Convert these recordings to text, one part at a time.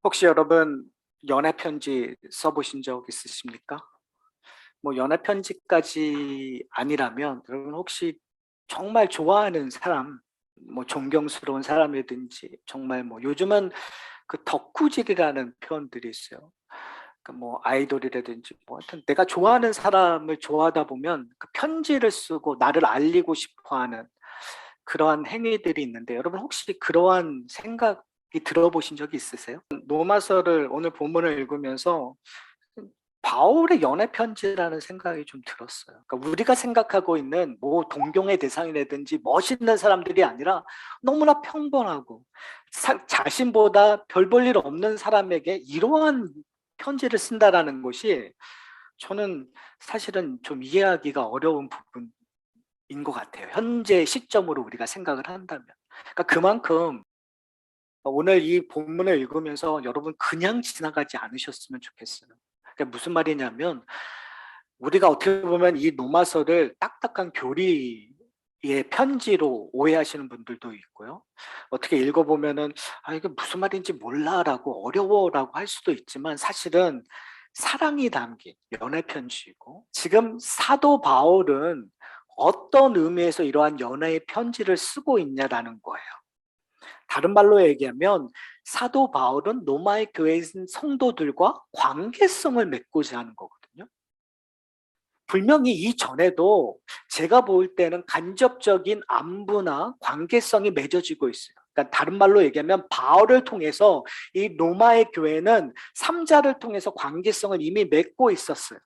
혹시 여러분 연애 편지 써보신 적 있으십니까? 뭐 연애 편지까지 아니라면 여러분 혹시 정말 좋아하는 사람, 뭐 존경스러운 사람이든지 정말 뭐 요즘은 그 덕후질이라는 표현들이 있어요. 그뭐 아이돌이라든지 뭐 하여튼 내가 좋아하는 사람을 좋아하다 보면 그 편지를 쓰고 나를 알리고 싶어하는 그러한 행위들이 있는데 여러분 혹시 그러한 생각이 들어보신 적이 있으세요? 로마서를 오늘 본문을 읽으면서 바울의 연애 편지라는 생각이 좀 들었어요. 그러니까 우리가 생각하고 있는 뭐 동경의 대상이라든지 멋있는 사람들이 아니라 너무나 평범하고 자신보다 별 볼 일 없는 사람에게 이러한 편지를 쓴다라는 것이 저는 사실은 좀 이해하기가 어려운 부분인 것 같아요. 현재 시점으로 우리가 생각을 한다면. 그러니까 그만큼 오늘 이 본문을 읽으면서 여러분 그냥 지나가지 않으셨으면 좋겠어요. 그게 무슨 말이냐면 우리가 어떻게 보면 이 로마서를 딱딱한 교리의 편지로 오해하시는 분들도 있고요. 어떻게 읽어보면은 이게 무슨 말인지 몰라라고 어려워라고 할 수도 있지만 사실은 사랑이 담긴 연애 편지이고 지금 사도 바울은 어떤 의미에서 이러한 연애의 편지를 쓰고 있냐라는 거예요. 다른 말로 얘기하면 사도 바울은 로마의 교회에 있는 성도들과 관계성을 맺고자 하는 거거든요. 분명히 이전에도 제가 볼 때는 간접적인 안부나 관계성이 맺어지고 있어요. 그러니까 다른 말로 얘기하면 바울을 통해서 이 로마의 교회는 삼자를 통해서 관계성을 이미 맺고 있었어요.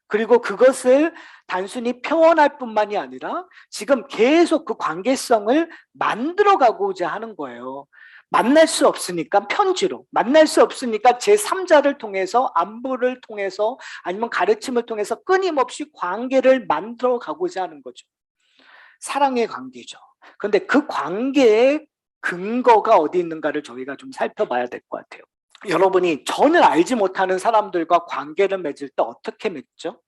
그리고 그것을 단순히 표현할 뿐만이 아니라 지금 계속 그 관계성을 만들어 가고자 하는 거예요. 만날 수 없으니까 편지로, 만날 수 없으니까 제3자를 통해서 안부를 통해서 아니면 가르침을 통해서 끊임없이 관계를 만들어 가고자 하는 거죠. 사랑의 관계죠. 그런데 그 관계의 근거가 어디 있는가를 저희가 좀 살펴봐야 될 것 같아요. 여러분이 전혀 알지 못하는 사람들과 관계를 맺을 때 어떻게 맺죠?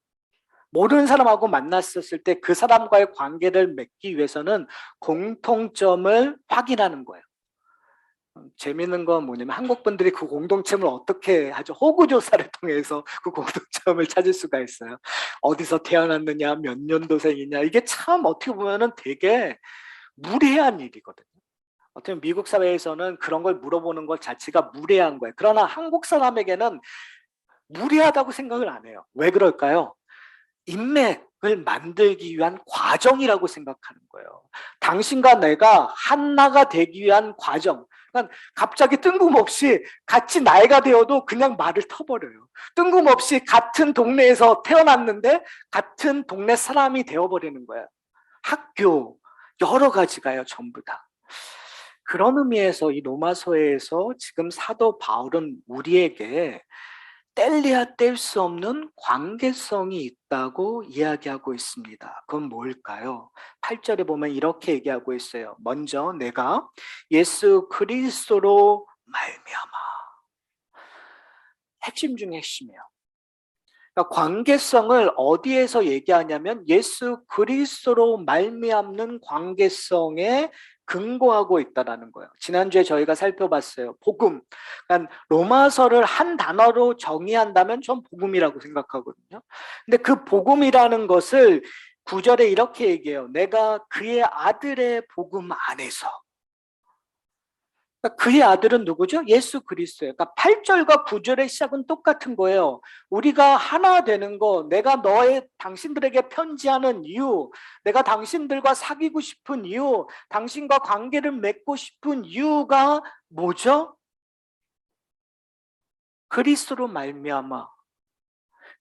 모르는 사람하고 만났었을 때 그 사람과의 관계를 맺기 위해서는 공통점을 확인하는 거예요. 재미있는 건 뭐냐면 한국 분들이 그 공동점을 어떻게 하죠? 호구조사를 통해서 그 공동점을 찾을 수가 있어요. 어디서 태어났느냐, 몇 년도생이냐. 이게 참 어떻게 보면은 되게 무례한 일이거든요. 어떻게 보면 미국 사회에서는 그런 걸 물어보는 것 자체가 무례한 거예요. 그러나 한국 사람에게는 무례하다고 생각을 안 해요. 왜 그럴까요? 인맥을 만들기 위한 과정이라고 생각하는 거예요. 당신과 내가 하나가 되기 위한 과정. 그러니까 갑자기 뜬금없이 같이 나이가 되어도 그냥 말을 터버려요. 뜬금없이 같은 동네에서 태어났는데 같은 동네 사람이 되어버리는 거예요. 학교, 여러 가지가요, 전부 다. 그런 의미에서 이 로마서에서 지금 사도 바울은 우리에게 뗄래야 뗄 수 없는 관계성이 있다고 이야기하고 있습니다. 그건 뭘까요? 8절에 보면 이렇게 얘기하고 있어요. 먼저 내가 예수 그리스도로 말미암아. 핵심 중에 핵심이에요. 그러니까 관계성을 어디에서 얘기하냐면 예수 그리스도로 말미암는 관계성에 근거하고 있다라는 거예요. 지난주에 저희가 살펴봤어요. 복음. 그러니까 로마서를 한 단어로 정의한다면 전 복음이라고 생각하거든요. 근데 그 복음이라는 것을 9절에 이렇게 얘기해요. 내가 그의 아들의 복음 안에서. 그러니까 그의 아들은 누구죠? 예수 그리스도예요. 그러니까 8절과 9절의 시작은 똑같은 거예요. 우리가 하나 되는 거, 내가 당신들에게 편지하는 이유, 내가 당신들과 사귀고 싶은 이유, 당신과 관계를 맺고 싶은 이유가 뭐죠? 그리스도로 말미암아.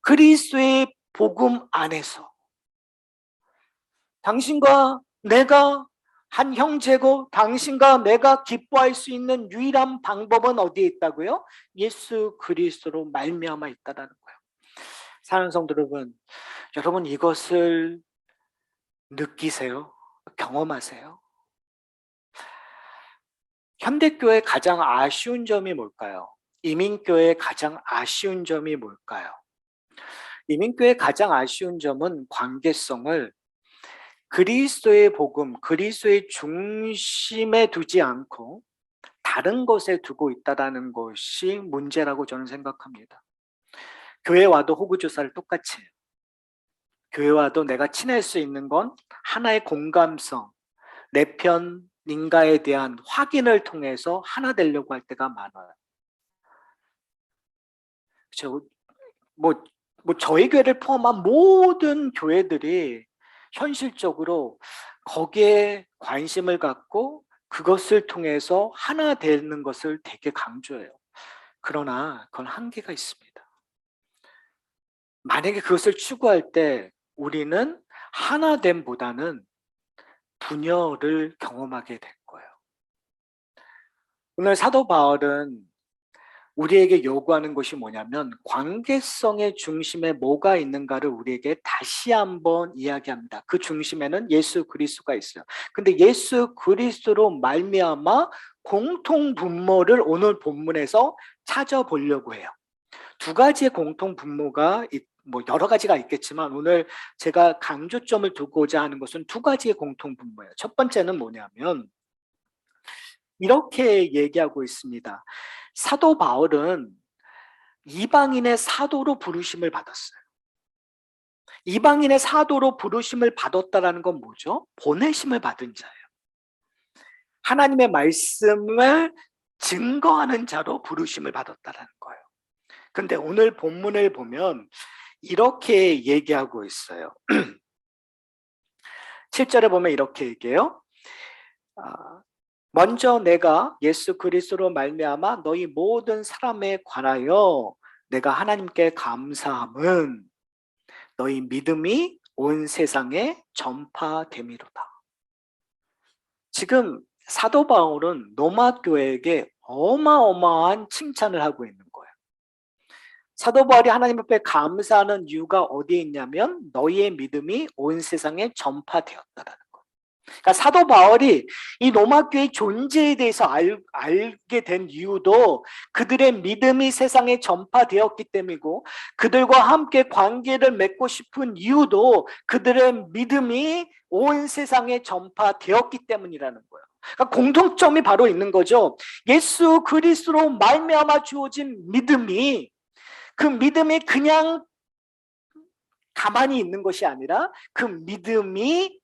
그리스도의 복음 안에서 당신과 내가 한 형제고 당신과 내가 기뻐할 수 있는 유일한 방법은 어디에 있다고요? 예수 그리스도로 말미암아 있다라는 거예요. 사랑하는 성도 여러분, 여러분 이것을 느끼세요? 경험하세요? 현대교회의 가장 아쉬운 점이 뭘까요? 이민교회의 가장 아쉬운 점이 뭘까요? 이민교회의 가장 아쉬운 점은 관계성을 그리스도의 복음, 그리스도의 중심에 두지 않고 다른 것에 두고 있다라는 것이 문제라고 저는 생각합니다. 교회 와도 호구조사를 똑같이 해요. 교회 와도 내가 친할 수 있는 건 하나의 공감성, 내 편인가에 대한 확인을 통해서 하나 되려고 할 때가 많아요. 그렇죠? 뭐 저희 교회를 포함한 모든 교회들이 현실적으로 거기에 관심을 갖고 그것을 통해서 하나 되는 것을 되게 강조해요. 그러나 그건 한계가 있습니다. 만약에 그것을 추구할 때 우리는 하나됨보다는 분열을 경험하게 될 거예요. 오늘 사도 바울은 우리에게 요구하는 것이 뭐냐면 관계성의 중심에 뭐가 있는가를 우리에게 다시 한번 이야기합니다. 그 중심에는 예수 그리스도가 있어요. 근데 예수 그리스도로 말미암아 공통 분모를 오늘 본문에서 찾아보려고 해요. 두 가지의 공통 분모가 뭐 여러 가지가 있겠지만 오늘 제가 강조점을 두고자 하는 것은 두 가지의 공통 분모예요. 첫 번째는 뭐냐면 이렇게 얘기하고 있습니다. 사도 바울은 이방인의 사도로 부르심을 받았어요. 이방인의 사도로 부르심을 받았다는 건 뭐죠? 보내심을 받은 자예요. 하나님의 말씀을 증거하는 자로 부르심을 받았다는 거예요. 근데 오늘 본문을 보면 이렇게 얘기하고 있어요. 7절에 보면 이렇게 얘기해요. 먼저 내가 예수 그리스도로 말미암아 너희 모든 사람에 관하여 내가 하나님께 감사함은 너희 믿음이 온 세상에 전파됨이로다. 지금 사도 바울은 로마 교회에게 어마어마한 칭찬을 하고 있는 거예요. 사도 바울이 하나님 앞에 감사하는 이유가 어디에 있냐면 너희의 믿음이 온 세상에 전파되었다라는 거예요. 그러니까 사도 바울이 이 로마 교회의 존재에 대해서 알게 된 이유도 그들의 믿음이 세상에 전파되었기 때문이고 그들과 함께 관계를 맺고 싶은 이유도 그들의 믿음이 온 세상에 전파되었기 때문이라는 거예요. 그러니까 공통점이 바로 있는 거죠. 예수 그리스도로 말미암아 주어진 믿음이 그 믿음이 그냥 가만히 있는 것이 아니라 그 믿음이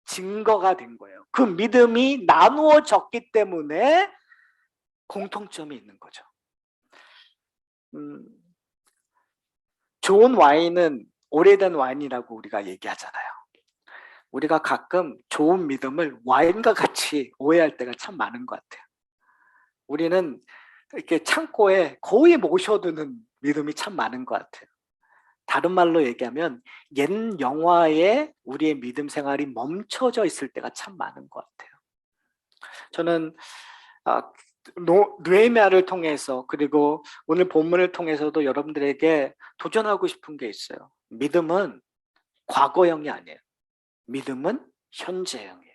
증거가 된 거예요. 그 믿음이 나누어졌기 때문에 공통점이 있는 거죠. 좋은 와인은 오래된 와인이라고 우리가 얘기하잖아요. 우리가 가끔 좋은 믿음을 와인과 같이 오해할 때가 참 많은 것 같아요. 우리는 이렇게 창고에 거의 모셔두는 믿음이 참 많은 것 같아요. 다른 말로 얘기하면 옛 영화에 우리의 믿음 생활이 멈춰져 있을 때가 참 많은 것 같아요. 저는 느헤미야를 통해서 그리고 오늘 본문을 통해서도 여러분들에게 도전하고 싶은 게 있어요. 믿음은 과거형이 아니에요. 믿음은 현재형이에요.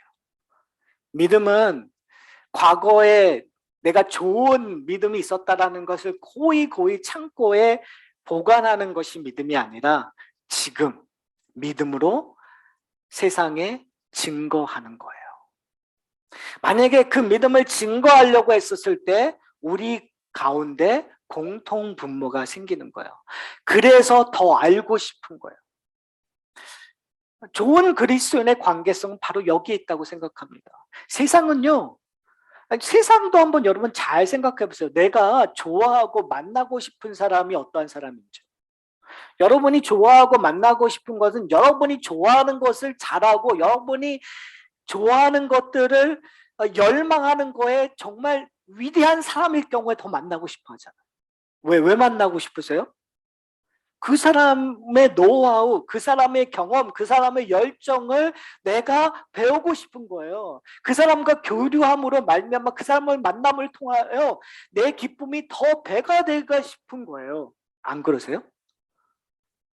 믿음은 과거에 내가 좋은 믿음이 있었다라는 것을 고이 창고에 보관하는 것이 믿음이 아니라 지금 믿음으로 세상에 증거하는 거예요. 만약에 그 믿음을 증거하려고 했었을 때 우리 가운데 공통 분모가 생기는 거예요. 그래서 더 알고 싶은 거예요. 좋은 그리스도인의 관계성은 바로 여기에 있다고 생각합니다. 세상은요, 세상도 한번 여러분 잘 생각해 보세요. 내가 좋아하고 만나고 싶은 사람이 어떠한 사람인지. 여러분이 좋아하고 만나고 싶은 것은 여러분이 좋아하는 것을 잘하고 여러분이 좋아하는 것들을 열망하는 거에 정말 위대한 사람일 경우에 더 만나고 싶어 하잖아요. 왜 만나고 싶으세요? 그 사람의 노하우, 그 사람의 경험, 그 사람의 열정을 내가 배우고 싶은 거예요. 그 사람과 교류함으로 말미암아 그 사람을 만남을 통하여 내 기쁨이 더 배가 되고 싶은 거예요. 안 그러세요?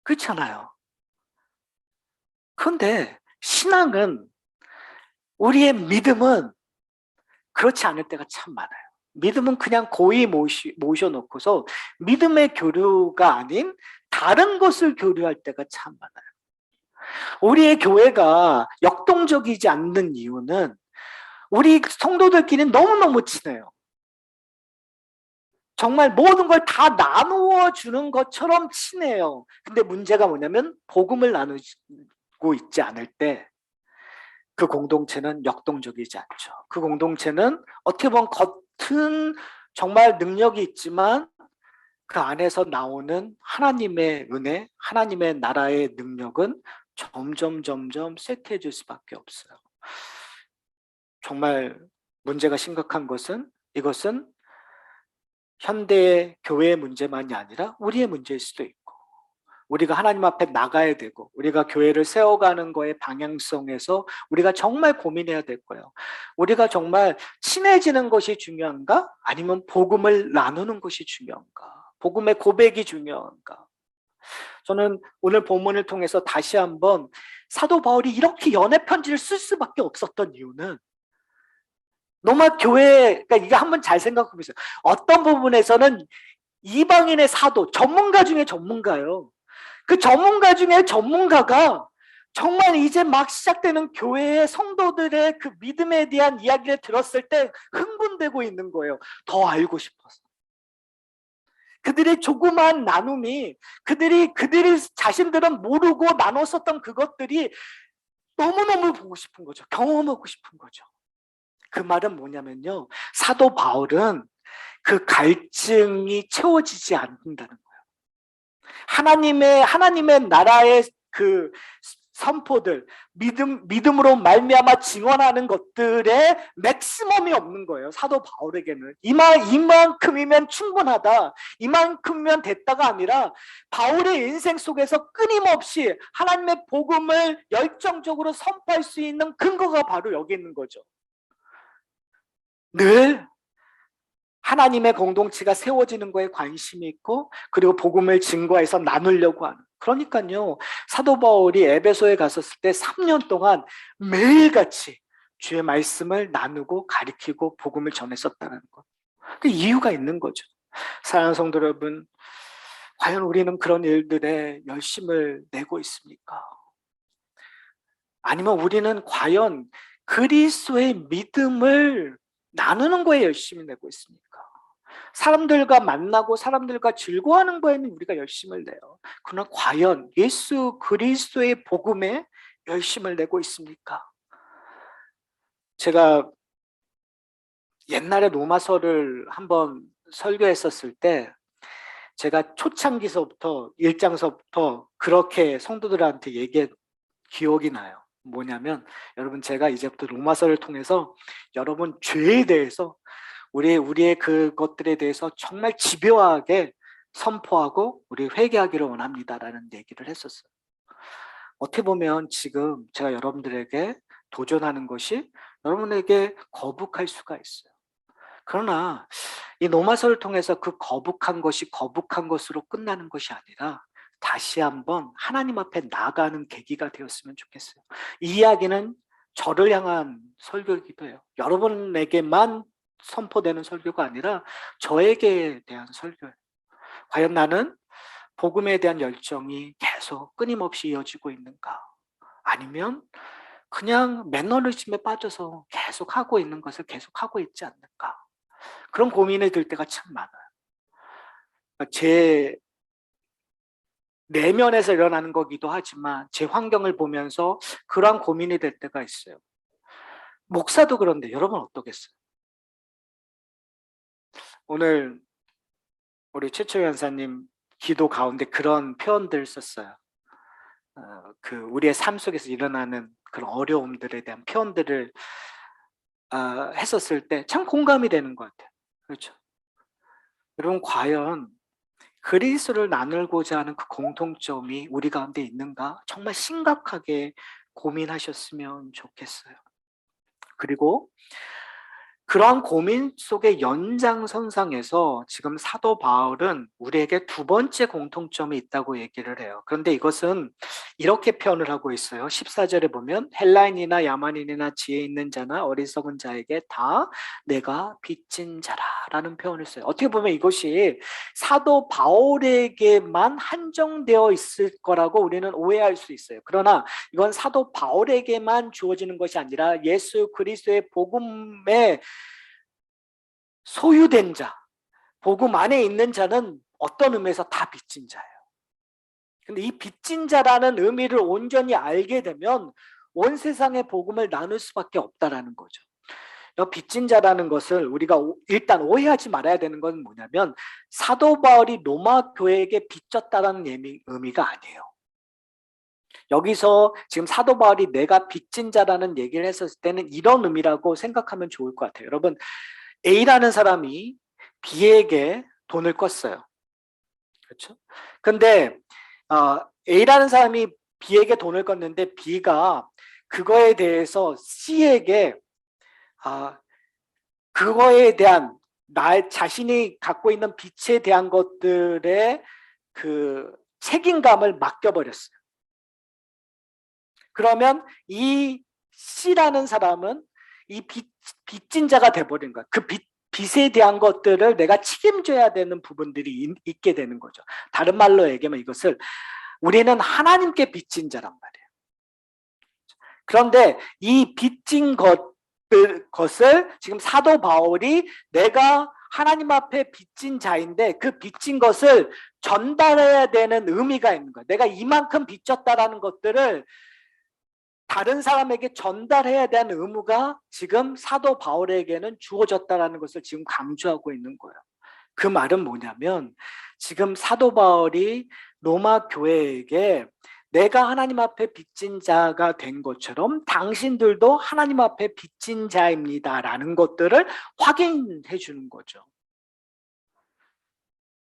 그렇잖아요. 그런데 신앙은 우리의 믿음은 그렇지 않을 때가 참 많아요. 믿음은 그냥 고이 모셔놓고서 믿음의 교류가 아닌 다른 것을 교류할 때가 참 많아요. 우리의 교회가 역동적이지 않는 이유는 우리 성도들끼리 너무너무 친해요. 정말 모든 걸 다 나누어 주는 것처럼 친해요. 근데 문제가 뭐냐면 복음을 나누고 있지 않을 때 그 공동체는 역동적이지 않죠. 그 공동체는 어떻게 보면 겉은 정말 능력이 있지만 그 안에서 나오는 하나님의 은혜, 하나님의 나라의 능력은 점점 쇠퇴해질 수밖에 없어요. 정말 문제가 심각한 것은 이것은 현대의 교회의 문제만이 아니라 우리의 문제일 수도 있고, 우리가 하나님 앞에 나가야 되고, 우리가 교회를 세워가는 거의 방향성에서 우리가 정말 고민해야 될 거예요. 우리가 정말 친해지는 것이 중요한가? 아니면 복음을 나누는 것이 중요한가? 복음의 고백이 중요한가? 저는 오늘 본문을 통해서 다시 한번 사도 바울이 이렇게 연애 편지를 쓸 수밖에 없었던 이유는 로마 교회, 그러니까 이거 한번 잘 생각해 보세요. 어떤 부분에서는 이방인의 사도, 전문가 중에 전문가요. 그 전문가 중에 전문가가 정말 이제 막 시작되는 교회의 성도들의 그 믿음에 대한 이야기를 들었을 때 흥분되고 있는 거예요. 더 알고 싶어서. 그들의 조그마한 나눔이 그들이 자신들은 모르고 나눴었던 그것들이 너무너무 보고 싶은 거죠. 경험하고 싶은 거죠. 그 말은 뭐냐면요. 사도 바울은 그 갈증이 채워지지 않는다는 거예요. 하나님의 나라의 그 선포들, 믿음으로 말미암아 증언하는 것들의 맥시멈이 없는 거예요. 사도 바울에게는 이만큼이면 충분하다, 이만큼이면 됐다가 아니라 바울의 인생 속에서 끊임없이 하나님의 복음을 열정적으로 선포할 수 있는 근거가 바로 여기 있는 거죠. 늘 하나님의 공동체가 세워지는 거에 관심이 있고, 그리고 복음을 증거해서 나누려고 하는. 그러니까요, 사도 바울이 에베소에 갔었을 때 3년 동안 매일같이 주의 말씀을 나누고 가리키고 복음을 전했었다는 것. 그 이유가 있는 거죠. 사랑하는 성도 여러분, 과연 우리는 그런 일들에 열심을 내고 있습니까? 아니면 우리는 과연 그리스도의 믿음을 나누는 거에 열심히 내고 있습니까? 사람들과 만나고 사람들과 즐거워하는 거에는 우리가 열심을 내요. 그러나 과연 예수 그리스도의 복음에 열심을 내고 있습니까? 제가 옛날에 로마서를 한번 설교했었을 때 제가 초창기서부터 1장서부터 그렇게 성도들한테 얘기한 기억이 나요. 뭐냐면, 여러분, 제가 이제부터 로마서를 통해서 여러분 죄에 대해서 우리의 그것들에 대해서 정말 집요하게 선포하고 우리 회개하기를 원합니다라는 얘기를 했었어요. 어떻게 보면 지금 제가 여러분들에게 도전하는 것이 여러분에게 거북할 수가 있어요. 그러나 이 로마서를 통해서 그 거북한 것이 거북한 것으로 끝나는 것이 아니라 다시 한번 하나님 앞에 나아가는 계기가 되었으면 좋겠어요. 이 이야기는 저를 향한 설교이기도 해요. 여러분에게만 선포되는 설교가 아니라 저에게 대한 설교예요. 과연 나는 복음에 대한 열정이 계속 끊임없이 이어지고 있는가? 아니면 그냥 매너리즘에 빠져서 계속 하고 있는 것을 계속 하고 있지 않는가? 그런 고민이 들 때가 참 많아요. 제 내면에서 일어나는 거기도 하지만 제 환경을 보면서 그러한 고민이 될 때가 있어요. 목사도 그런데 여러분 어떠겠어요? 오늘 우리 최초 연사님 기도 가운데 그런 표현들 썼어요. 그 우리의 삶 속에서 일어나는 그런 어려움들에 대한 표현들을 했었을 때 참 공감이 되는 것 같아요. 그렇죠? 여러분, 과연 그리스도를 나누고자 하는 그 공통점이 우리 가운데 있는가? 정말 심각하게 고민하셨으면 좋겠어요. 그리고 그러한 고민 속의 연장선상에서 지금 사도 바울은 우리에게 두 번째 공통점이 있다고 얘기를 해요. 그런데 이것은 이렇게 표현을 하고 있어요. 14절에 보면 헬라인이나 야만인이나 지혜 있는 자나 어리석은 자에게 다 내가 빚진 자라라는 표현을 써요. 어떻게 보면 이것이 사도 바울에게만 한정되어 있을 거라고 우리는 오해할 수 있어요. 그러나 이건 사도 바울에게만 주어지는 것이 아니라 예수 그리스도의 복음에 소유된 자, 복음 안에 있는 자는 어떤 의미에서 다 빚진 자예요. 근데 이 빚진 자라는 의미를 온전히 알게 되면 온 세상의 복음을 나눌 수밖에 없다라는 거죠. 빚진 자라는 것을 우리가 일단 오해하지 말아야 되는 건 뭐냐면 사도 바울이 로마 교회에게 빚졌다라는 의미가 아니에요. 여기서 지금 사도 바울이 내가 빚진 자라는 얘기를 했었을 때는 이런 의미라고 생각하면 좋을 것 같아요. 여러분, A라는 사람이 B에게 돈을 꿨어요. 그렇죠? 근데 A라는 사람이 B에게 돈을 꿨는데 B가 그거에 대해서 C에게 그거에 대한 나 자신이 갖고 있는 빚에 대한 것들의 그 책임감을 맡겨버렸어요. 그러면 이 C라는 사람은 이 빚진 자가 돼버린 거야. 그 빚에 대한 것들을 내가 책임져야 되는 부분들이 있게 되는 거죠. 다른 말로 얘기하면 이것을 우리는 하나님께 빚진 자란 말이에요. 그런데 이 빚진 것을 지금 사도 바울이 내가 하나님 앞에 빚진 자인데 그 빚진 것을 전달해야 되는 의미가 있는 거예요. 내가 이만큼 빚졌다라는 것들을 다른 사람에게 전달해야 되는 의무가 지금 사도 바울에게는 주어졌다라는 것을 지금 강조하고 있는 거예요. 그 말은 뭐냐면 지금 사도 바울이 로마 교회에게 내가 하나님 앞에 빚진 자가 된 것처럼 당신들도 하나님 앞에 빚진 자입니다라는 것들을 확인해 주는 거죠.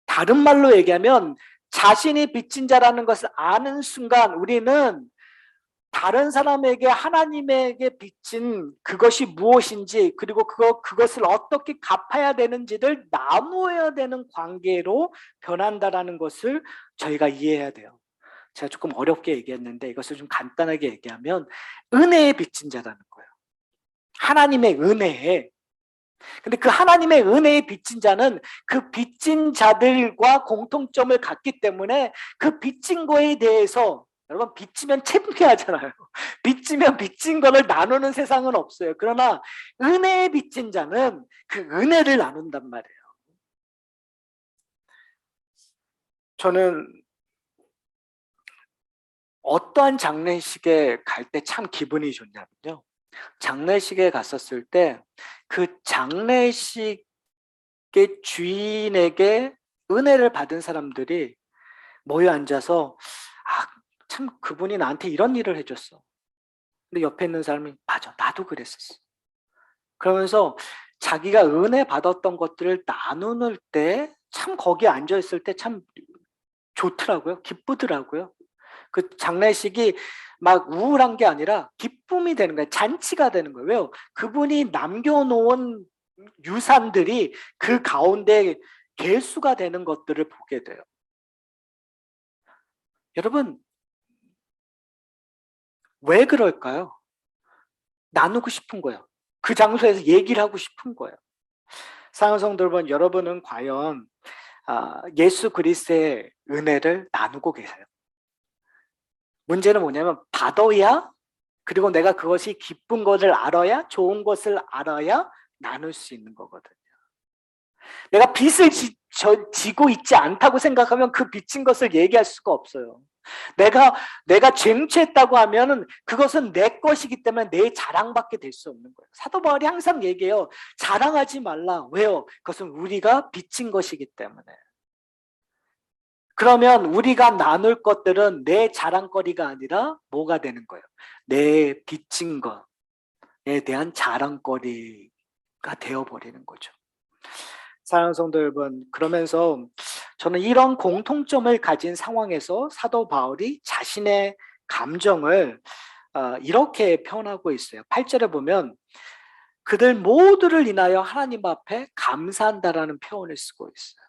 다른 말로 얘기하면 자신이 빚진 자라는 것을 아는 순간 우리는 다른 사람에게 하나님에게 빚진 그것이 무엇인지 그리고 그것을 어떻게 갚아야 되는지를 나누어야 되는 관계로 변한다라는 것을 저희가 이해해야 돼요. 제가 조금 어렵게 얘기했는데 이것을 좀 간단하게 얘기하면 은혜에 빚진 자라는 거예요. 하나님의 은혜에. 근데 그 하나님의 은혜에 빚진 자는 그 빚진 자들과 공통점을 갖기 때문에 그 빚진 거에 대해서 여러분 빚지면 창피하잖아요. 빚지면 빚진 거를 나누는 세상은 없어요. 그러나 은혜에 빚진 자는 그 은혜를 나눈단 말이에요. 저는 어떠한 장례식에 갈 때 참 기분이 좋냐면요. 장례식에 갔었을 때 그 장례식의 주인에게 은혜를 받은 사람들이 모여 앉아서 참 그분이 나한테 이런 일을 해줬어. 근데 옆에 있는 사람이 맞아 나도 그랬었어. 그러면서 자기가 은혜 받았던 것들을 나누는 때 참 거기에 앉아있을 때 참 좋더라고요. 기쁘더라고요. 그 장례식이 막 우울한 게 아니라 기쁨이 되는 거예요. 잔치가 되는 거예요. 왜요? 그분이 남겨놓은 유산들이 그 가운데 개수가 되는 것들을 보게 돼요. 여러분 왜 그럴까요? 나누고 싶은 거예요. 그 장소에서 얘기를 하고 싶은 거예요. 사랑하는 성도 여러분, 여러분은 과연 예수 그리스도의 은혜를 나누고 계세요? 문제는 뭐냐면 받아야 그리고 내가 그것이 기쁜 것을 알아야 좋은 것을 알아야 나눌 수 있는 거거든요. 내가 빚을 지고 있지 않다고 생각하면 그 빚진 것을 얘기할 수가 없어요. 내가 쟁취했다고 하면은 그것은 내 것이기 때문에 내 자랑밖에 될 수 없는 거예요. 사도 바울이 항상 얘기해요. 자랑하지 말라. 왜요? 그것은 우리가 빚진 것이기 때문에. 그러면 우리가 나눌 것들은 내 자랑거리가 아니라 뭐가 되는 거예요? 내 빚진 것에 대한 자랑거리가 되어버리는 거죠. 사랑하는 성도 여러분, 그러면서 저는 이런 공통점을 가진 상황에서 사도 바울이 자신의 감정을 이렇게 표현하고 있어요. 8절에 보면 그들 모두를 인하여 하나님 앞에 감사한다라는 표현을 쓰고 있어요.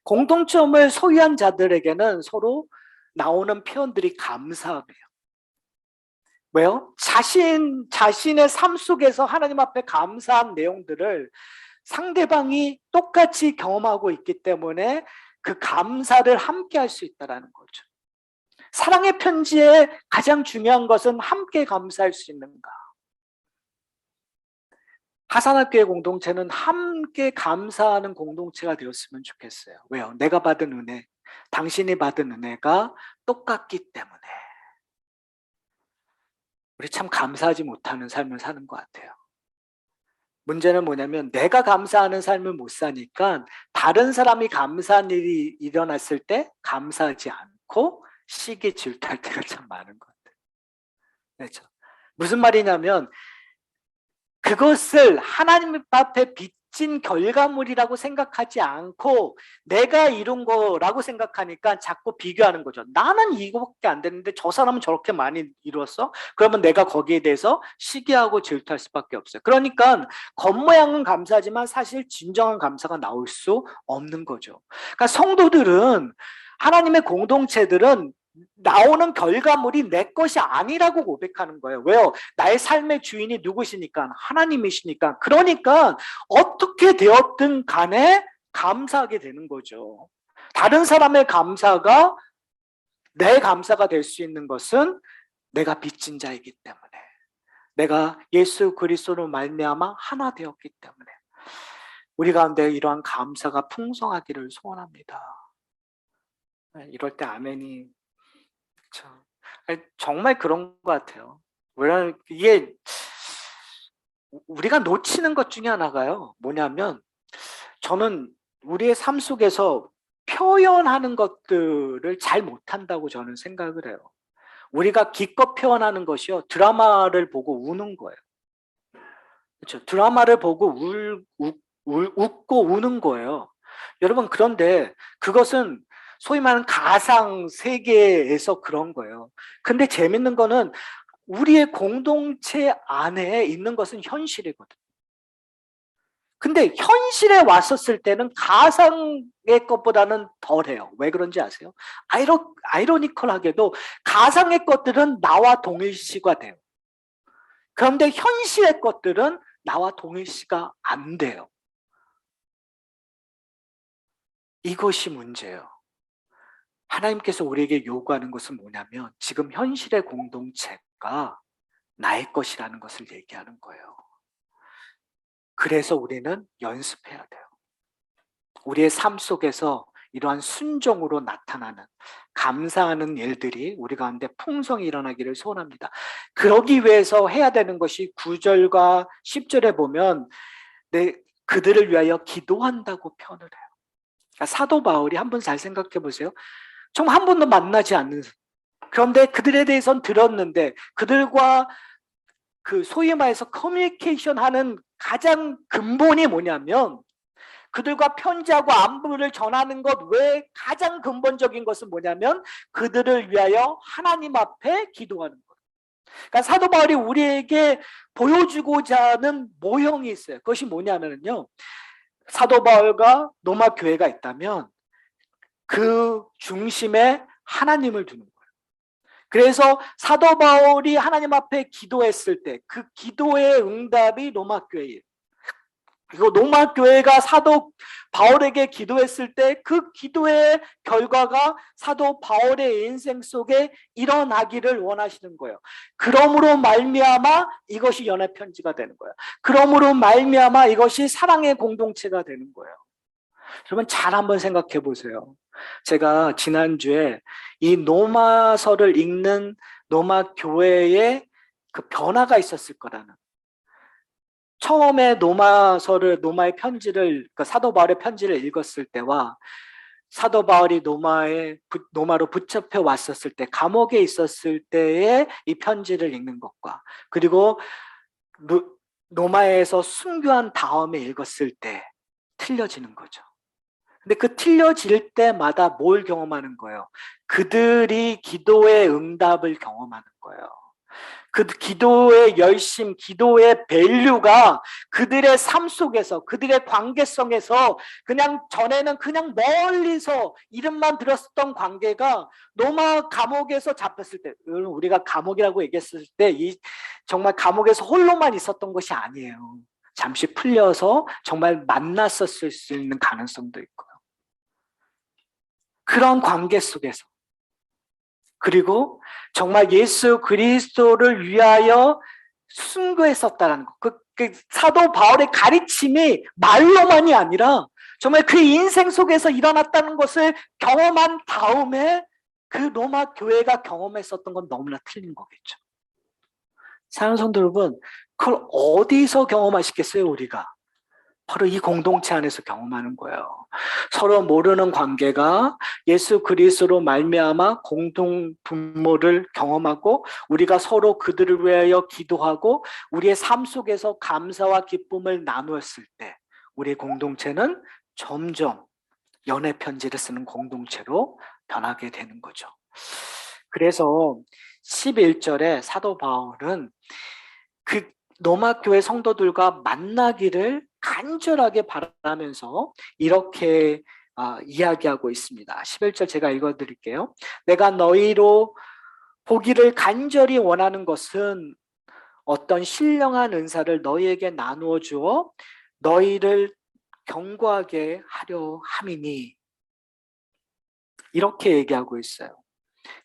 공통점을 소유한 자들에게는 서로 나오는 표현들이 감사함이에요. 왜요? 자신의 삶 속에서 하나님 앞에 감사한 내용들을 상대방이 똑같이 경험하고 있기 때문에 그 감사를 함께 할 수 있다는 거죠. 사랑의 편지의 가장 중요한 것은 함께 감사할 수 있는가. 하산학교의 공동체는 함께 감사하는 공동체가 되었으면 좋겠어요. 왜요? 내가 받은 은혜, 당신이 받은 은혜가 똑같기 때문에. 우리 참 감사하지 못하는 삶을 사는 것 같아요. 문제는 뭐냐면 내가 감사하는 삶을 못 사니까 다른 사람이 감사한 일이 일어났을 때 감사하지 않고 시기 질투할 때가 참 많은 것 같아요. 그렇죠? 무슨 말이냐면 그것을 하나님 앞에 빚진 결과물이라고 생각하지 않고 내가 이룬 거라고 생각하니까 자꾸 비교하는 거죠. 나는 이거밖에 안 됐는데 저 사람은 저렇게 많이 이뤘어? 그러면 내가 거기에 대해서 시기하고 질투할 수밖에 없어요. 그러니까 겉모양은 감사하지만 사실 진정한 감사가 나올 수 없는 거죠. 그러니까 성도들은 하나님의 공동체들은 나오는 결과물이 내 것이 아니라고 고백하는 거예요. 왜요? 나의 삶의 주인이 누구시니까? 하나님이시니까. 그러니까 어떻게 되었든 간에 감사하게 되는 거죠. 다른 사람의 감사가 내 감사가 될 수 있는 것은 내가 빚진 자이기 때문에, 내가 예수 그리스도로 말미암아 하나 되었기 때문에 우리 가운데 이러한 감사가 풍성하기를 소원합니다. 이럴 때 아멘이 참, 정말 그런 것 같아요. 왜냐하면 이게 우리가 놓치는 것 중에 하나가요. 뭐냐면 저는 우리의 삶 속에서 표현하는 것들을 잘 못한다고 저는 생각을 해요. 우리가 기껏 표현하는 것이요. 드라마를 보고 우는 거예요. 그렇죠? 드라마를 보고 웃고 우는 거예요. 여러분, 그런데 그것은 소위 말하는 가상 세계에서 그런 거예요. 근데 재밌는 거는 우리의 공동체 안에 있는 것은 현실이거든요. 근데 현실에 왔었을 때는 가상의 것보다는 덜해요. 왜 그런지 아세요? 아이러니컬하게도 가상의 것들은 나와 동일시가 돼요. 그런데 현실의 것들은 나와 동일시가 안 돼요. 이것이 문제예요. 하나님께서 우리에게 요구하는 것은 뭐냐면 지금 현실의 공동체가 나의 것이라는 것을 얘기하는 거예요. 그래서 우리는 연습해야 돼요. 우리의 삶 속에서 이러한 순종으로 나타나는 감사하는 일들이 우리 가운데 풍성히 일어나기를 소원합니다. 그러기 위해서 해야 되는 것이 9절과 10절에 보면 그들을 위하여 기도한다고 표현을 해요. 그러니까 사도 바울이 한번 잘 생각해 보세요. 정말 한 번도 만나지 않는, 그런데 그들에 대해서는 들었는데 그들과 그 소위 말해서 커뮤니케이션 하는 가장 근본이 뭐냐면 그들과 편지하고 안부를 전하는 것 외에 가장 근본적인 것은 뭐냐면 그들을 위하여 하나님 앞에 기도하는 것. 그러니까 사도 바울이 우리에게 보여주고자 하는 모형이 있어요. 그것이 뭐냐면요, 사도 바울과 로마 교회가 있다면 그 중심에 하나님을 두는 거예요. 그래서 사도 바울이 하나님 앞에 기도했을 때 그 기도의 응답이 로마 교회예요. 그리고 로마 교회가 사도 바울에게 기도했을 때 그 기도의 결과가 사도 바울의 인생 속에 일어나기를 원하시는 거예요. 그러므로 말미암아 이것이 연애 편지가 되는 거예요. 그러므로 말미암아 이것이 사랑의 공동체가 되는 거예요. 여러분 잘 한번 생각해 보세요. 제가 지난주에 이 로마서를 읽는 로마 교회에 그 변화가 있었을 거라는, 처음에 로마의 편지를, 그 사도 바울의 편지를 읽었을 때와 사도 바울이 로마로 붙잡혀 왔었을 때, 감옥에 있었을 때의 이 편지를 읽는 것과 그리고 로마에서 순교한 다음에 읽었을 때 틀려지는 거죠. 근데 그 틀려질 때마다 뭘 경험하는 거예요? 그들이 기도의 응답을 경험하는 거예요. 그 기도의 열심, 기도의 밸류가 그들의 삶 속에서, 그들의 관계성에서 그냥 전에는 그냥 멀리서 이름만 들었었던 관계가 로마 감옥에서 잡혔을 때, 우리가 감옥이라고 얘기했을 때 정말 감옥에서 홀로만 있었던 것이 아니에요. 잠시 풀려서 정말 만났었을 수 있는 가능성도 있고요. 그런 관계 속에서, 그리고 정말 예수 그리스도를 위하여 순교했었다는 것, 그 사도 바울의 가르침이 말로만이 아니라 정말 그 인생 속에서 일어났다는 것을 경험한 다음에 그 로마 교회가 경험했었던 건 너무나 틀린 거겠죠. 사랑하는 성도 여러분, 그걸 어디서 경험하시겠어요, 우리가? 바로 이 공동체 안에서 경험하는 거예요. 서로 모르는 관계가 예수 그리스도로 말미암아 공동 분모를 경험하고 우리가 서로 그들을 위하여 기도하고 우리의 삶 속에서 감사와 기쁨을 나누었을 때 우리의 공동체는 점점 연애 편지를 쓰는 공동체로 변하게 되는 거죠. 그래서 11절에 사도 바울은 그 로마 교회 성도들과 만나기를 간절하게 바라면서 이렇게 이야기하고 있습니다. 11절 제가 읽어드릴게요. 내가 너희로 보기를 간절히 원하는 것은 어떤 신령한 은사를 너희에게 나누어 주어 너희를 견고하게 하려 함이니, 이렇게 얘기하고 있어요.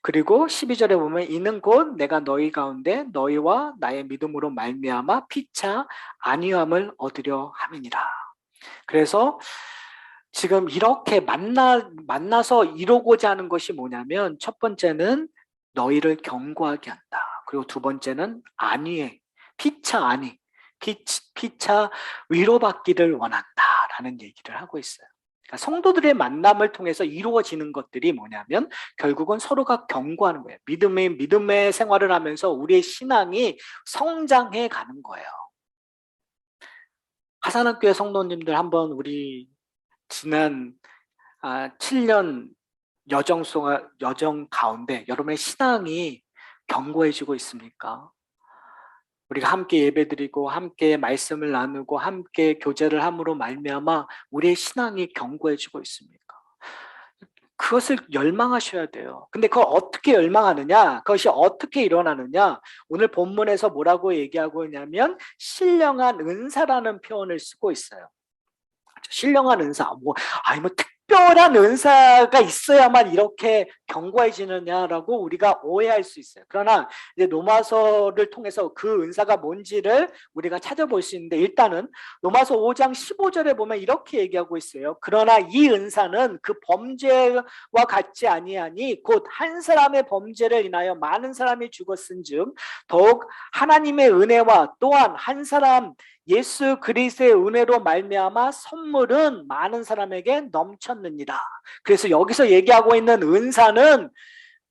그리고 12절에 보면 이는 곧 내가 너희 가운데 너희와 나의 믿음으로 말미암아 피차 안위함을 얻으려 함이니라. 그래서 지금 이렇게 만나서 이루고자 하는 것이 뭐냐면, 첫 번째는 너희를 견고하게 한다. 그리고 두 번째는 안위에 피차 안위, 피차 위로받기를 원한다라는 얘기를 하고 있어요. 그러니까 성도들의 만남을 통해서 이루어지는 것들이 뭐냐면 결국은 서로가 견고하는 거예요. 믿음의 생활을 하면서 우리의 신앙이 성장해 가는 거예요. 하산학교의 성도님들, 한번 우리 지난 7년 여정 가운데 여러분의 신앙이 견고해지고 있습니까? 우리가 함께 예배드리고 함께 말씀을 나누고 함께 교제를 함으로 말미암아 우리의 신앙이 견고해지고 있습니까? 그것을 열망하셔야 돼요. 근데 그걸 어떻게 열망하느냐? 그것이 어떻게 일어나느냐? 오늘 본문에서 뭐라고 얘기하고 있냐면 신령한 은사라는 표현을 쓰고 있어요. 신령한 은사, 뭐 특별한 은사가 있어야만 이렇게 견고해지느냐라고 우리가 오해할 수 있어요. 그러나 이제 로마서를 통해서 그 은사가 뭔지를 우리가 찾아볼 수 있는데, 일단은 로마서 5장 15절에 보면 이렇게 얘기하고 있어요. 그러나 이 은사는 그 범죄와 같지 아니하니 곧 한 사람의 범죄를 인하여 많은 사람이 죽었은즉 더욱 하나님의 은혜와 또한 한 사람 예수 그리스도의 은혜로 말미암아 선물은 많은 사람에게 넘쳤느니라. 그래서 여기서 얘기하고 있는 은사는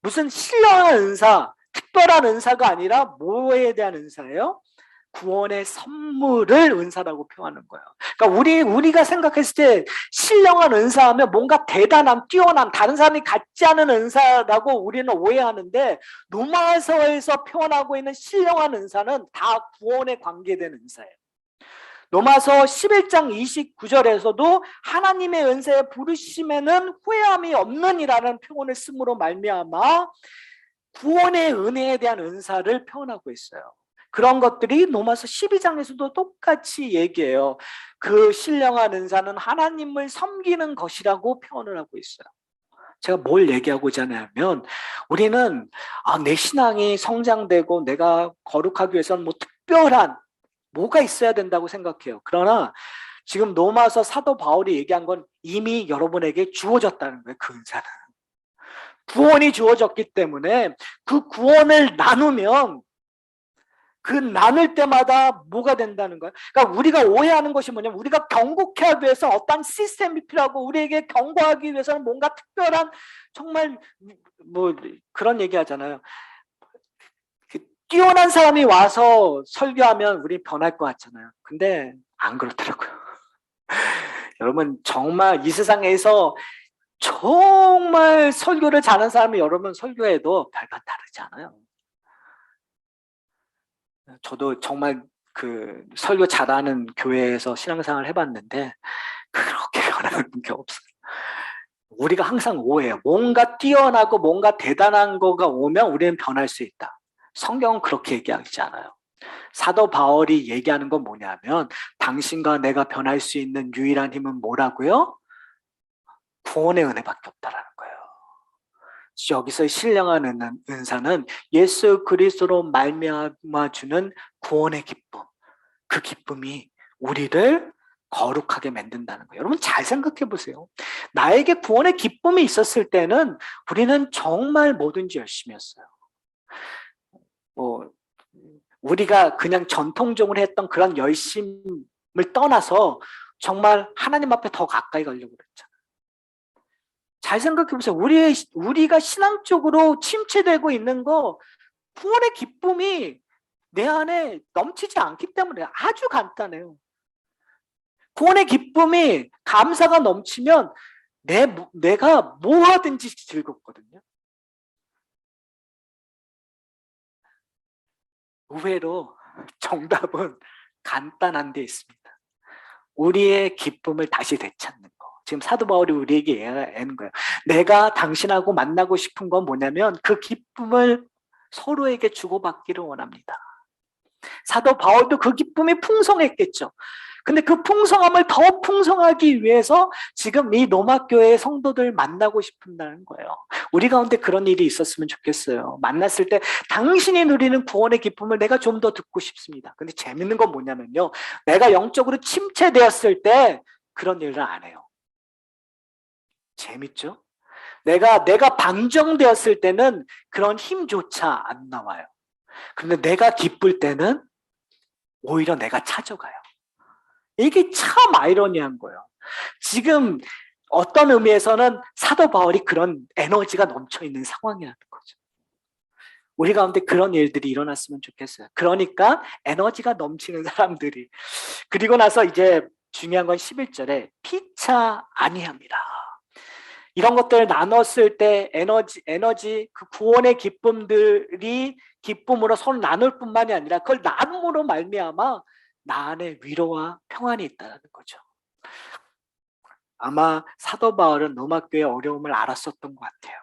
무슨 신령한 은사, 특별한 은사가 아니라 뭐에 대한 은사예요? 구원의 선물을 은사라고 표현하는 거예요. 그러니까 우리가 생각했을 때 신령한 은사하면 뭔가 대단함, 뛰어남, 다른 사람이 갖지 않은 은사라고 우리는 오해하는데, 로마서에서 표현하고 있는 신령한 은사는 다 구원에 관계된 은사예요. 로마서 11장 29절에서도 하나님의 은혜에 부르심에는 후회함이 없느니라는 표현을 쓰므로 말미암아 구원의 은혜에 대한 은사를 표현하고 있어요. 그런 것들이 로마서 12장에서도 똑같이 얘기해요. 그 신령한 은사는 하나님을 섬기는 것이라고 표현을 하고 있어요. 제가 뭘 얘기하고자 하냐면, 우리는 내 신앙이 성장되고 내가 거룩하기 위해서는 뭐 특별한 뭐가 있어야 된다고 생각해요. 그러나 지금 로마서 사도 바울이 얘기한 건 이미 여러분에게 주어졌다는 거예요. 그 은사는 구원이 주어졌기 때문에 그 구원을 나누면 그 나눌 때마다 뭐가 된다는 거예요. 그러니까 우리가 오해하는 것이 뭐냐면, 우리가 견고케 하기 위해서 어떤 시스템이 필요하고 우리에게 견고하기 위해서는 뭔가 특별한, 정말 뭐 그런 얘기 하잖아요. 뛰어난 사람이 와서 설교하면 우리 변할 것 같잖아요. 근데 안 그렇더라고요. 여러분, 정말 이 세상에서 정말 설교를 잘하는 사람이 여러분 설교해도 별반 다르지 않아요. 저도 정말 그 설교 잘하는 교회에서 신앙생활을 해봤는데 그렇게 변하는 게 없어요. 우리가 항상 오해해요. 뭔가 뛰어나고 뭔가 대단한 거가 오면 우리는 변할 수 있다. 성경은 그렇게 얘기하지 않아요. 사도 바울이 얘기하는 건 뭐냐면, 당신과 내가 변할 수 있는 유일한 힘은 뭐라고요? 구원의 은혜밖에 없다라는 거예요. 여기서 신령한 은사는 예수 그리스도로 말미암아 주는 구원의 기쁨, 그 기쁨이 우리를 거룩하게 만든다는 거예요. 여러분 잘 생각해 보세요. 나에게 구원의 기쁨이 있었을 때는 우리는 정말 뭐든지 열심히 했어요. 뭐 우리가 그냥 전통적으로 했던 그런 열심을 떠나서 정말 하나님 앞에 더 가까이 가려고 그랬잖아요. 잘 생각해 보세요. 우리가 신앙적으로 침체되고 있는 거 구원의 기쁨이 내 안에 넘치지 않기 때문에 아주 간단해요. 구원의 기쁨이 감사가 넘치면 내가 뭐 하든지 즐겁거든요. 의외로 정답은 간단한 데 있습니다. 우리의 기쁨을 다시 되찾는 거. 지금 사도 바울이 우리에게 얘기하는 거예요. 내가 당신하고 만나고 싶은 건 뭐냐면 그 기쁨을 서로에게 주고받기를 원합니다. 사도 바울도 그 기쁨이 풍성했겠죠. 근데 그 풍성함을 더 풍성하기 위해서 지금 이 로마 교회의 성도들 만나고 싶은다는 거예요. 우리 가운데 그런 일이 있었으면 좋겠어요. 만났을 때 당신이 누리는 구원의 기쁨을 내가 좀 더 듣고 싶습니다. 근데 재밌는 건 뭐냐면요. 내가 영적으로 침체되었을 때 그런 일을 안 해요. 재밌죠? 내가 방정되었을 때는 그런 힘조차 안 나와요. 그런데 내가 기쁠 때는 오히려 내가 찾아가요. 이게 참 아이러니한 거예요. 지금 어떤 의미에서는 사도 바울이 그런 에너지가 넘쳐 있는 상황이라는 거죠. 우리 가운데 그런 일들이 일어났으면 좋겠어요. 그러니까 에너지가 넘치는 사람들이. 그리고 나서 이제 중요한 건 11절에 피차 아니합니다. 이런 것들을 나눴을 때 에너지, 그 구원의 기쁨들이 기쁨으로 서로 나눌 뿐만이 아니라 그걸 나눔으로 말미암아 나 안에 위로와 평안이 있다는 거죠. 아마 사도 바울은 로마 교회의 어려움을 알았었던 것 같아요.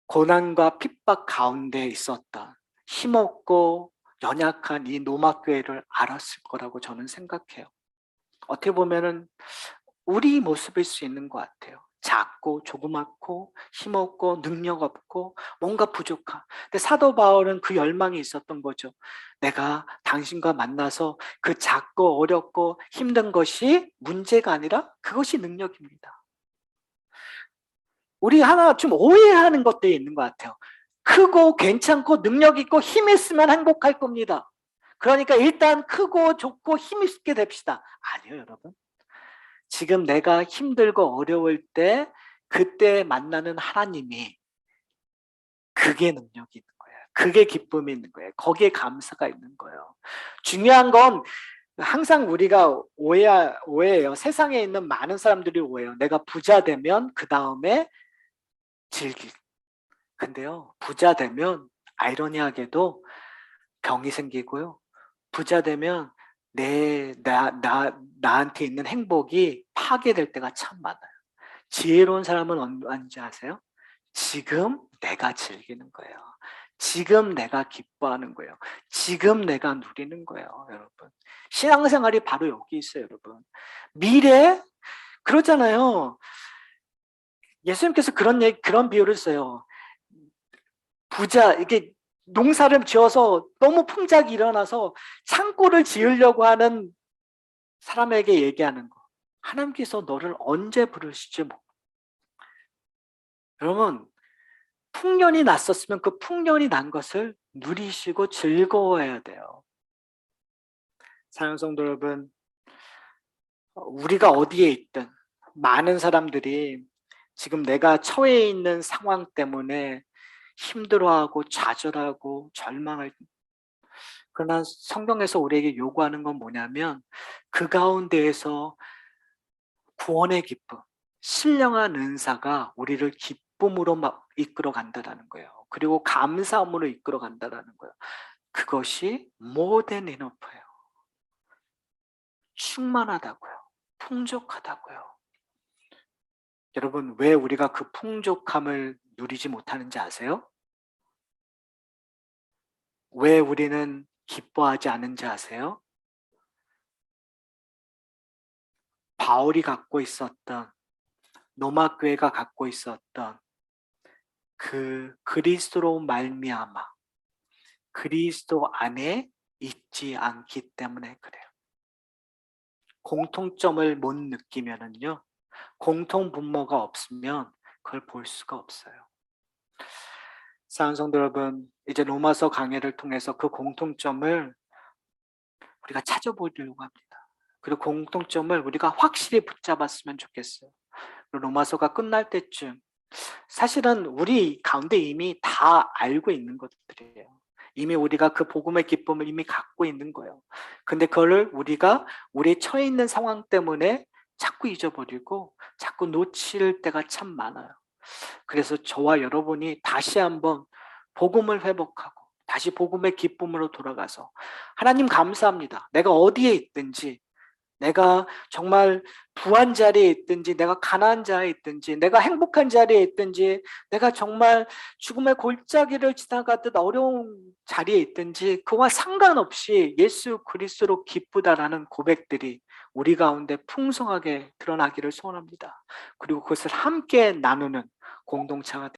고난과 핍박 가운데 있었던 힘없고 연약한 이 로마 교회를 알았을 거라고 저는 생각해요. 어떻게 보면은 우리 모습일 수 있는 것 같아요. 작고 조그맣고 힘없고 능력 없고 뭔가 부족한. 근데 사도 바울은 그 열망이 있었던 거죠. 내가 당신과 만나서 그 작고 어렵고 힘든 것이 문제가 아니라 그것이 능력입니다. 우리 하나 좀 오해하는 것들이 있는 것 같아요. 크고 괜찮고 능력 있고 힘 있으면 행복할 겁니다. 그러니까 일단 크고 좋고 힘 있게 됩시다. 아니요, 여러분. 지금 내가 힘들고 어려울 때 그때 만나는 하나님이 그게 능력이 있는 거예요. 그게 기쁨이 있는 거예요. 거기에 감사가 있는 거예요. 중요한 건 항상 우리가 오해해요. 세상에 있는 많은 사람들이 오해해요. 내가 부자 되면 그 다음에 즐길. 근데요, 부자 되면 아이러니하게도 병이 생기고요. 부자 되면 나한테 있는 행복이 파괴될 때가 참 많아요. 지혜로운 사람은 언제 아세요? 지금 내가 즐기는 거예요. 지금 내가 기뻐하는 거예요. 지금 내가 누리는 거예요, 여러분. 신앙생활이 바로 여기 있어요, 여러분. 미래? 그러잖아요. 예수님께서 그런 비유를 써요. 부자, 이게 농사를 지어서 너무 풍작이 일어나서 창고를 지으려고 하는 사람에게 얘기하는 거. 하나님께서 너를 언제 부르실지 여러분, 풍년이 났었으면 그 풍년이 난 것을 누리시고 즐거워해야 돼요. 사랑하는 성도 여러분, 우리가 어디에 있든 많은 사람들이 지금 내가 처해 있는 상황 때문에 힘들어하고 좌절하고 절망을 그러나 성경에서 우리에게 요구하는 건 뭐냐면 그 가운데에서 구원의 기쁨, 신령한 은사가 우리를 기쁨으로 막 이끌어 간다는 거예요. 그리고 감사함으로 이끌어 간다는 거예요. 그것이 모든 이너프예요. 충만하다고요. 풍족하다고요. 여러분, 왜 우리가 그 풍족함을 누리지 못하는지 아세요? 왜 우리는 기뻐하지 않은지 아세요? 바울이 갖고 있었던, 로마 교회가 갖고 있었던 그 그리스도로 말미암아 그리스도 안에 있지 않기 때문에 그래요. 공통점을 못 느끼면은요, 공통 분모가 없으면 그걸 볼 수가 없어요. 사랑하는 성도 여러분, 이제 로마서 강해를 통해서 그 공통점을 우리가 찾아보려고 합니다. 그리고 공통점을 우리가 확실히 붙잡았으면 좋겠어요. 로마서가 끝날 때쯤 사실은 우리 가운데 이미 다 알고 있는 것들이에요. 이미 우리가 그 복음의 기쁨을 이미 갖고 있는 거예요. 근데 그거를 우리가 우리 처해 있는 상황 때문에 자꾸 잊어버리고 자꾸 놓칠 때가 참 많아요. 그래서 저와 여러분이 다시 한번 복음을 회복하고 다시 복음의 기쁨으로 돌아가서 하나님 감사합니다. 내가 어디에 있든지 내가 정말 부한 자리에 있든지 내가 가난한 자리에 있든지 내가 행복한 자리에 있든지 내가 정말 죽음의 골짜기를 지나가듯 어려운 자리에 있든지 그와 상관없이 예수 그리스도로 기쁘다라는 고백들이 우리 가운데 풍성하게 드러나기를 소원합니다. 그리고 그것을 함께 나누는 공동체가